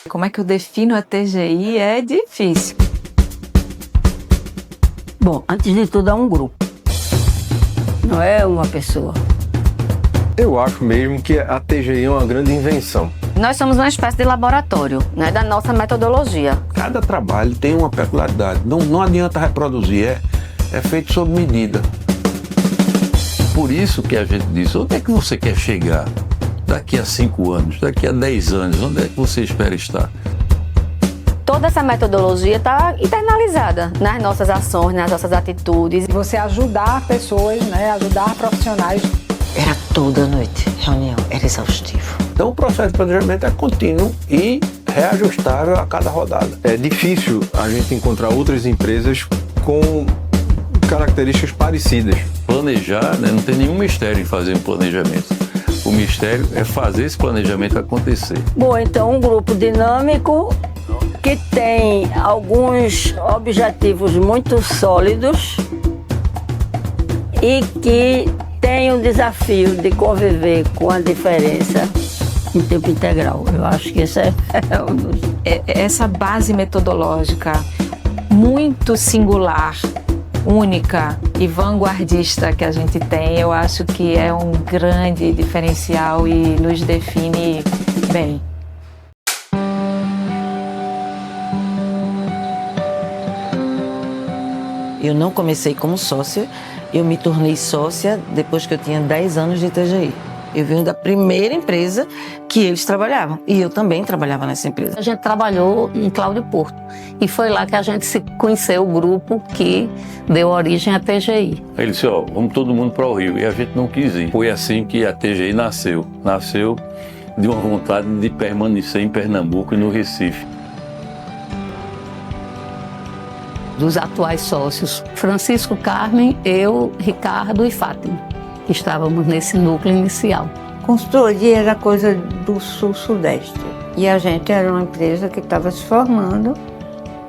Como é que eu defino a TGI é difícil. Bom, antes de tudo é um grupo, não é uma pessoa. Eu acho mesmo que a TGI é uma grande invenção. Nós somos uma espécie de laboratório, né, da nossa metodologia. Cada trabalho tem uma peculiaridade, não adianta reproduzir, é feito sob medida. Por isso que a gente diz, onde é que você quer chegar daqui a 5 anos, daqui a 10 anos, onde é que você espera estar? Toda essa metodologia está internalizada nas nossas ações, nas nossas atitudes. Você ajudar pessoas, né, ajudar profissionais. Era toda noite reunião, era exaustivo. Então o processo de planejamento é contínuo e reajustável a cada rodada. É difícil a gente encontrar outras empresas com características parecidas. Planejar, né, não tem nenhum mistério em fazer um planejamento. O mistério é fazer esse planejamento acontecer. Bom, então um grupo dinâmico que tem alguns objetivos muito sólidos e que tem o desafio de conviver com a diferença em tempo integral. Eu acho que esse é um dos... Essa base metodológica muito singular, única e vanguardista que a gente tem, eu acho que é um grande diferencial e nos define bem. Eu não comecei como sócia, eu me tornei sócia depois que eu tinha 10 anos de TGI. Eu vim da primeira empresa que eles trabalhavam e eu também trabalhava nessa empresa. A gente trabalhou em Cláudio Porto e foi lá que a gente se conheceu, o grupo que deu origem à TGI. Aí ele disse, vamos todo mundo para o Rio, e a gente não quis ir. Foi assim que a TGI nasceu. Nasceu de uma vontade de permanecer em Pernambuco e no Recife. Dos atuais sócios, Francisco, Carmen, eu, Ricardo e Fátima, que estávamos nesse núcleo inicial. Consultoria era coisa do sul-sudeste e a gente era uma empresa que estava se formando,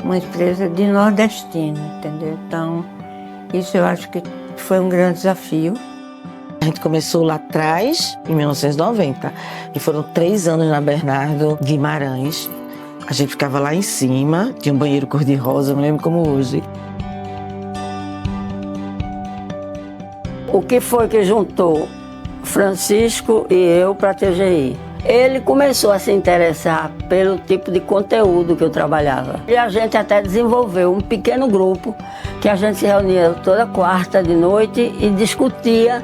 uma empresa de nordestino, entendeu? Então, isso eu acho que foi um grande desafio. A gente começou lá atrás, em 1990, e foram 3 anos na Bernardo Guimarães. A gente ficava lá em cima, tinha um banheiro cor-de-rosa, não lembro como hoje. O que foi que juntou Francisco e eu para a TGI? Ele começou a se interessar pelo tipo de conteúdo que eu trabalhava. E a gente até desenvolveu um pequeno grupo que a gente se reunia toda quarta de noite e discutia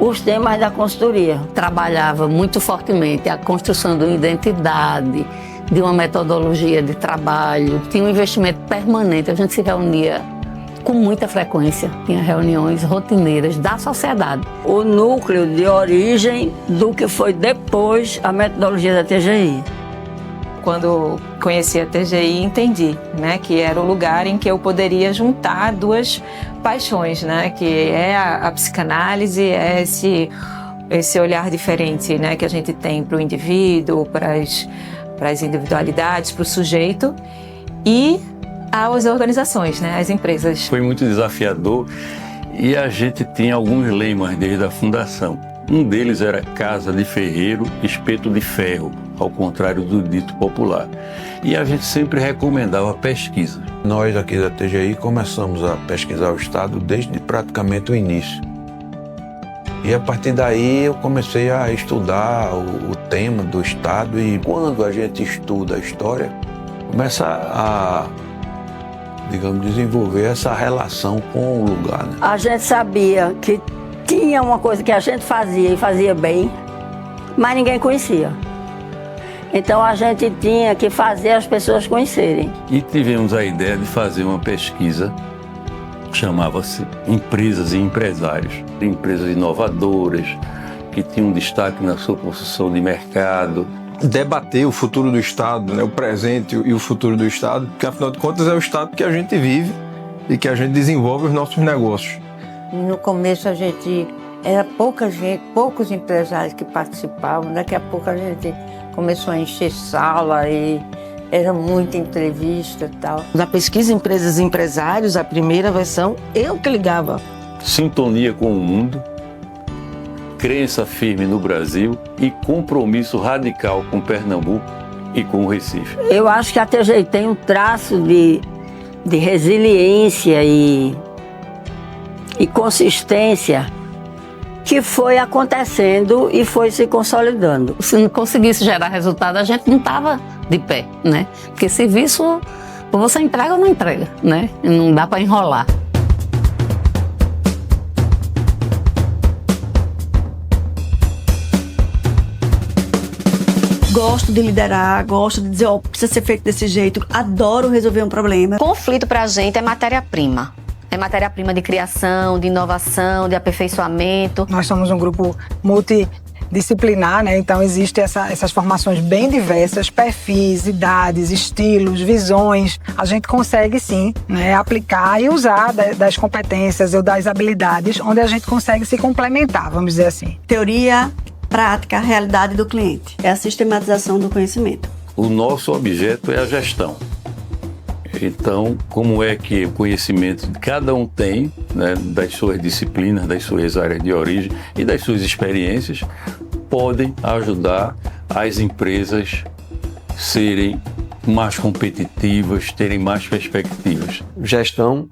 os temas da consultoria. Trabalhava muito fortemente a construção de uma identidade, de uma metodologia de trabalho, tinha um investimento permanente, a gente se reunia com muita frequência, tinha reuniões rotineiras da sociedade. O núcleo de origem do que foi depois a metodologia da TGI. Quando conheci a TGI, entendi, né, que era o lugar em que eu poderia juntar duas paixões, né, que é a psicanálise, é esse olhar diferente, né, que a gente tem para o indivíduo, para as individualidades, para o sujeito e as organizações, né, as empresas. Foi muito desafiador e a gente tinha alguns lemas desde a fundação. Um deles era casa de ferreiro, espeto de ferro, ao contrário do dito popular. E a gente sempre recomendava pesquisa. Nós aqui da TGI começamos a pesquisar o Estado desde praticamente o início. E a partir daí eu comecei a estudar o tema do Estado e quando a gente estuda a história, começa a, digamos, desenvolver essa relação com o lugar, né? A gente sabia que tinha uma coisa que a gente fazia e fazia bem, mas ninguém conhecia. Então a gente tinha que fazer as pessoas conhecerem. E tivemos a ideia de fazer uma pesquisa, chamava-se Empresas e Empresários. Empresas inovadoras, que tinham destaque na sua construção de mercado. Debater o futuro do Estado, né, o presente e o futuro do Estado, porque afinal de contas é o Estado que a gente vive e que a gente desenvolve os nossos negócios. No começo a gente era pouca gente, poucos empresários que participavam, daqui a pouco a gente começou a encher sala e era muita entrevista e tal. Na pesquisa Empresas e Empresários, a primeira versão, eu que ligava. Sintonia com o mundo, crença firme no Brasil e compromisso radical com Pernambuco e com o Recife. Eu acho que a TGI tem um traço de resiliência e consistência que foi acontecendo e foi se consolidando. Se não conseguisse gerar resultado, a gente não estava de pé, né? Porque serviço, ou você entrega ou não entrega, né? Não dá para enrolar. Gosto de liderar, gosto de dizer, precisa ser feito desse jeito, adoro resolver um problema. Conflito pra gente é matéria-prima. É matéria-prima de criação, de inovação, de aperfeiçoamento. Nós somos um grupo multidisciplinar, né? Então existem essas formações bem diversas, perfis, idades, estilos, visões. A gente consegue sim, né, aplicar e usar das competências ou das habilidades onde a gente consegue se complementar, vamos dizer assim. Teoria, prática, realidade do cliente. É a sistematização do conhecimento. O nosso objeto é a gestão. Então, como é que o conhecimento de cada um tem, né, das suas disciplinas, das suas áreas de origem e das suas experiências, podem ajudar as empresas serem mais competitivas, terem mais perspectivas. Gestão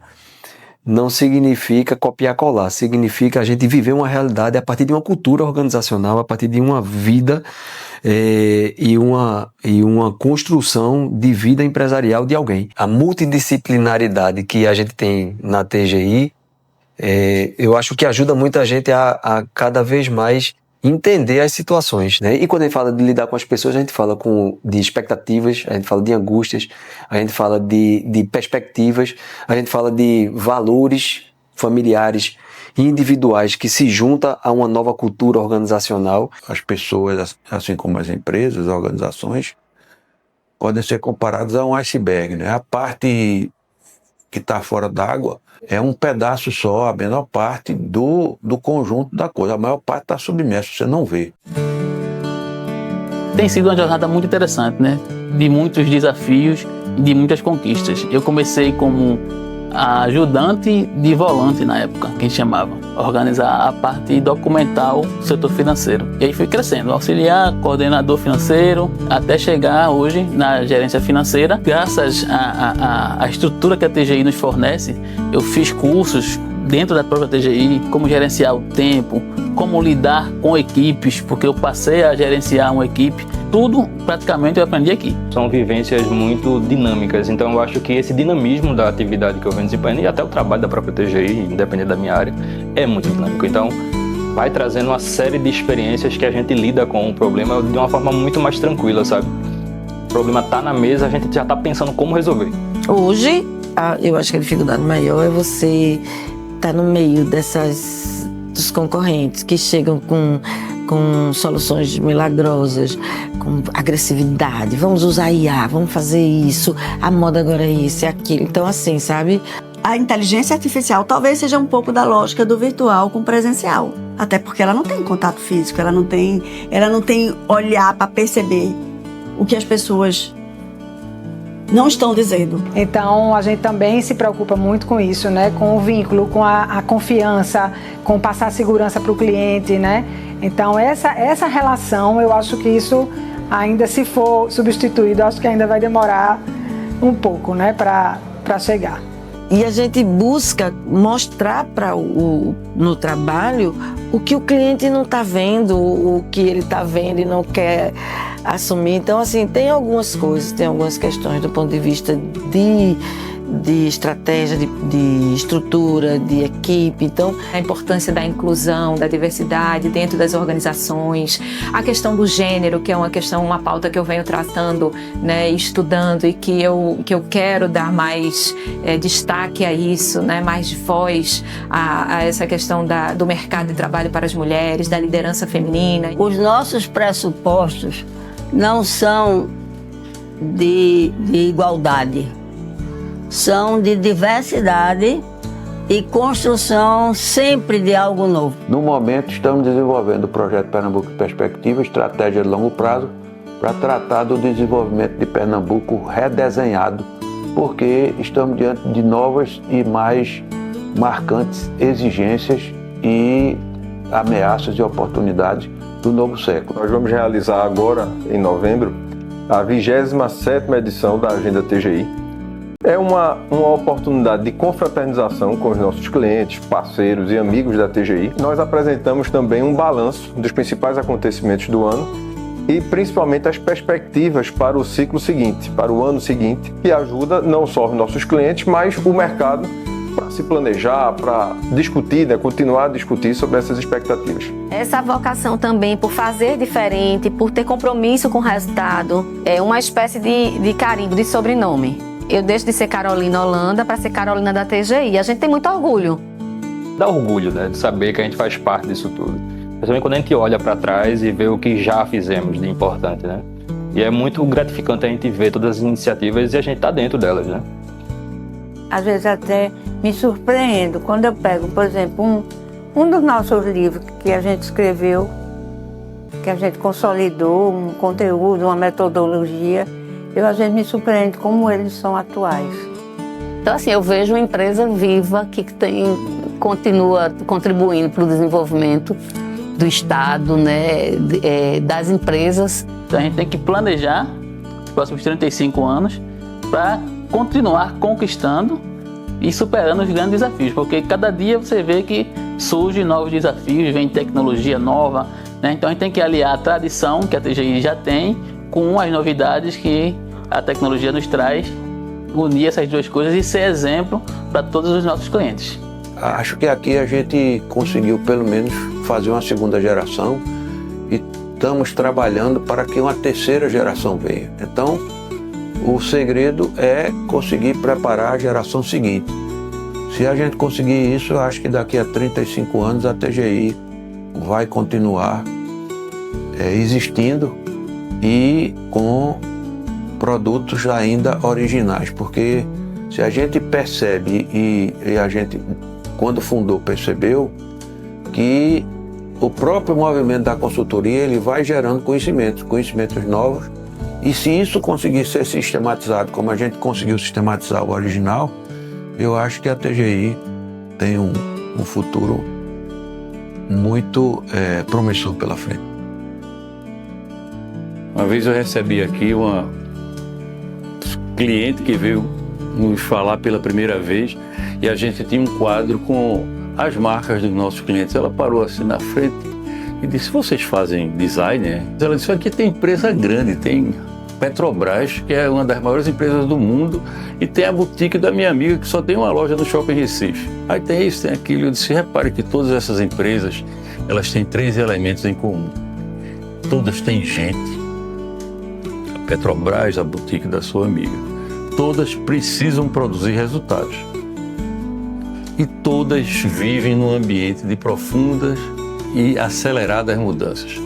não significa copiar-colar, significa a gente viver uma realidade a partir de uma cultura organizacional, a partir de uma vida e uma construção de vida empresarial de alguém. A multidisciplinaridade que a gente tem na TGI, eu acho que ajuda muita gente a cada vez mais entender as situações, né? E quando a gente fala de lidar com as pessoas, a gente fala de expectativas, a gente fala de angústias, a gente fala de perspectivas, a gente fala de valores familiares e individuais que se juntam a uma nova cultura organizacional. As pessoas, assim como as empresas, as organizações, podem ser comparadas a um iceberg, né? A parte que está fora d'água é um pedaço só, a menor parte do conjunto da coisa. A maior parte está submersa, você não vê. Tem sido uma jornada muito interessante, né? De muitos desafios e de muitas conquistas. Eu comecei como ajudante de volante na época, que a gente chamava, organizar a parte documental do setor financeiro. E aí fui crescendo, auxiliar, coordenador financeiro, até chegar hoje na gerência financeira. Graças à estrutura que a TGI nos fornece, eu fiz cursos dentro da própria TGI, como gerenciar o tempo, como lidar com equipes, porque eu passei a gerenciar uma equipe. Tudo praticamente eu aprendi aqui. São vivências muito dinâmicas, então eu acho que esse dinamismo da atividade que eu venho desempenhando e até o trabalho da própria TGI, independente da minha área, é muito dinâmico. Então vai trazendo uma série de experiências que a gente lida com o problema de uma forma muito mais tranquila, sabe? O problema está na mesa, a gente já está pensando como resolver. Hoje, eu acho que a dificuldade maior é você estar no meio dos concorrentes que chegam com soluções milagrosas, com agressividade. Vamos usar IA, vamos fazer isso, a moda agora é isso, é aquilo. Então, assim, sabe? A inteligência artificial talvez seja um pouco da lógica do virtual com o presencial. Até porque ela não tem contato físico, ela não tem olhar para perceber o que as pessoas não estão dizendo. Então, a gente também se preocupa muito com isso, né? Com o vínculo, com a confiança, com passar segurança para o cliente, né? Então, essa relação, eu acho que isso ainda, se for substituído, acho que ainda vai demorar um pouco, né? Para chegar. E a gente busca mostrar no trabalho o que o cliente não está vendo, o que ele está vendo e não quer assumir. Então, assim, tem algumas coisas, tem algumas questões do ponto de vista de estratégia, de estrutura, de equipe. Então, a importância da inclusão, da diversidade dentro das organizações, a questão do gênero, que é uma pauta que eu venho tratando, né, estudando e que eu quero dar mais destaque a isso, né, mais voz a essa questão do mercado de trabalho para as mulheres, da liderança feminina. Os nossos pressupostos não são de igualdade, são de diversidade e construção sempre de algo novo. No momento, estamos desenvolvendo o projeto Pernambuco Perspectiva, estratégia de longo prazo, para tratar do desenvolvimento de Pernambuco redesenhado, porque estamos diante de novas e mais marcantes exigências e ameaças e oportunidades do novo século. Nós vamos realizar agora, em novembro, a 27ª edição da Agenda TGI. É uma oportunidade de confraternização com os nossos clientes, parceiros e amigos da TGI. Nós apresentamos também um balanço dos principais acontecimentos do ano e principalmente as perspectivas para o ciclo seguinte, para o ano seguinte, que ajuda não só os nossos clientes, mas o mercado para se planejar, para discutir, né, continuar a discutir sobre essas expectativas. Essa vocação também por fazer diferente, por ter compromisso com o resultado, é uma espécie de carimbo, de sobrenome. Eu deixo de ser Carolina Holanda para ser Carolina da TGI. A gente tem muito orgulho. Dá orgulho, né, de saber que a gente faz parte disso tudo. Principalmente quando a gente olha para trás e vê o que já fizemos de importante, né? E é muito gratificante a gente ver todas as iniciativas e a gente tá dentro delas, né? Às vezes até me surpreendo quando eu pego, por exemplo, um dos nossos livros que a gente escreveu, que a gente consolidou um conteúdo, uma metodologia, eu às vezes me surpreendo como eles são atuais. Então assim, eu vejo uma empresa viva que continua contribuindo para o desenvolvimento do Estado, né, das empresas. Então a gente tem que planejar os próximos 35 anos para continuar conquistando e superando os grandes desafios, porque cada dia você vê que surgem novos desafios, vem tecnologia nova, né? Então a gente tem que aliar a tradição que a TGI já tem com as novidades que a tecnologia nos traz, unir essas duas coisas e ser exemplo para todos os nossos clientes. Acho que aqui a gente conseguiu pelo menos fazer uma segunda geração e estamos trabalhando para que uma terceira geração venha. Então, o segredo é conseguir preparar a geração seguinte. Se a gente conseguir isso, eu acho que daqui a 35 anos a TGI vai continuar existindo e com produtos ainda originais, porque se a gente percebe e a gente, quando fundou, percebeu que o próprio movimento da consultoria ele vai gerando conhecimentos novos. E se isso conseguir ser sistematizado como a gente conseguiu sistematizar o original, eu acho que a TGI tem um futuro muito promissor pela frente. Uma vez eu recebi aqui uma cliente que veio nos falar pela primeira vez e a gente tinha um quadro com as marcas dos nossos clientes. Ela parou assim na frente e disse: vocês fazem design, né? Ela disse: aqui tem empresa grande, tem Petrobras, que é uma das maiores empresas do mundo, e tem a boutique da minha amiga que só tem uma loja no Shopping Recife. Aí tem isso, tem aquilo. Eu disse: repare que todas essas empresas, elas têm 3 elementos em comum. Todas têm gente. A Petrobras, a boutique da sua amiga. Todas precisam produzir resultados. E todas vivem num ambiente de profundas e aceleradas mudanças.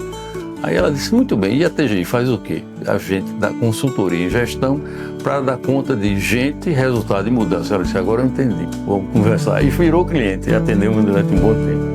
Aí ela disse: muito bem, e a TGI faz o quê? A gente dá consultoria e gestão para dar conta de gente, resultado e mudança. Ela disse: agora eu entendi, vamos conversar. E virou cliente e atendeu durante um bom tempo.